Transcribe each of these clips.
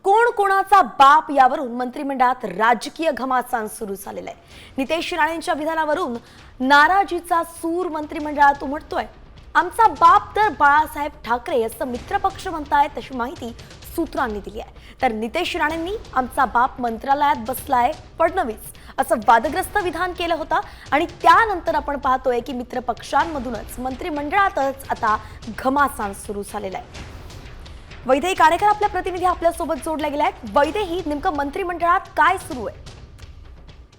कोण कोणाचा बाप यावरून मंत्रिमंडळात राजकीय घमासान सुरू झालेला आहे। नितेश राणेंच्या विधानावरून नाराजीचा सूर मंत्रिमंडळात उमटतोय। आमचा बाप तर बाळासाहेब ठाकरे असं मित्रपक्ष म्हणतायत अशी माहिती सूत्रांनी दिली आहे। तर नितेश राणेंनी आमचा बाप मंत्रालयात बसलाय फडणवीस असं वादग्रस्त विधान केलं होतं आणि त्यानंतर आपण पाहतोय की मित्रपक्षांमधूनच मंत्रिमंडळातच आता घमासान सुरू झालेला आहे। वैदेही काणेकर आपल्या प्रतिनिधी आपल्यासोबत जोडले गेले आहेत। वैदेही, नेमकं मंत्रिमंडळात काय सुरू आहे?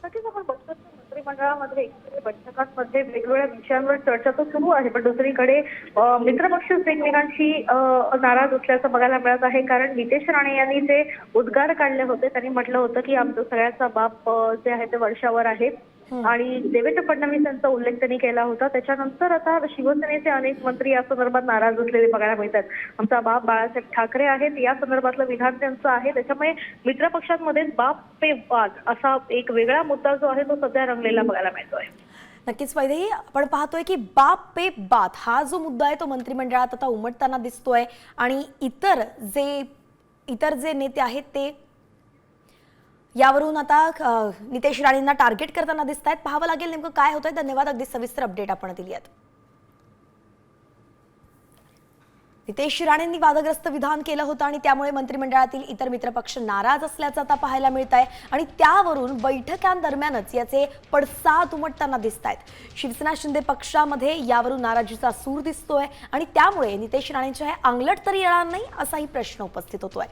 नक्कीच आपण बघतो मंत्रिमंडळामध्ये बैठकांमध्ये वेगवेगळ्या विषयांवर चर्चा तर सुरू आहे, पण दुसरीकडे मित्रपक्ष एकमेकांशी नाराज असल्याचं बघायला मिळत आहे। कारण नितेश राणे यांनी जे उद्गार काढले होते, त्यांनी म्हटलं होतं की आमचा सगळ्यांचा बाप जे आहे ते वर्षावर आहे आणि देवेंद्र फडणवीस यांचा उल्लेख त्यांनी केला होता। त्याच्यानंतर आता शिवसेनेचे अनेक मंत्री या संदर्भात नाराज असलेले बघायला मिळतात। आमचा बाप बाळासाहेब ठाकरे आहेत या संदर्भातलं विधान त्यांचं आहे। त्याच्यामुळे मित्रपक्षांमध्ये बाप पे वाद असा एक वेगळा मुद्दा जो आहे तो सध्या रंगलेला बघायला मिळतोय। नक्कीच वैदेही, आपण पाहतोय की बाप पे बात हा जो मुद्दा आहे तो मंत्रिमंडळात आता उमटताना दिसतोय आणि इतर जे नेते आहेत ते यावरून आता नितेश राणेंना टार्गेट करताना दिसत आहेत। पाहावं लागेल नेमकं काय होतंय। धन्यवाद, अगदी सविस्तर अपडेट आपण दिली आहेत। नितेश राणेंनी वादग्रस्त विधान केलं होतं आणि त्यामुळे मंत्रिमंडळातील इतर मित्रपक्ष नाराज असल्याचं आता पाहायला मिळत आहे आणि त्यावरून बैठकांदरम्यानच याचे पडसाद उमटताना दिसत आहेत। शिवसेना शिंदे पक्षामध्ये यावरून नाराजीचा सूर दिसतोय आणि त्यामुळे नितेश राणेंच्या हे अंगलट तरी येणार नाही असाही प्रश्न उपस्थित होतोय।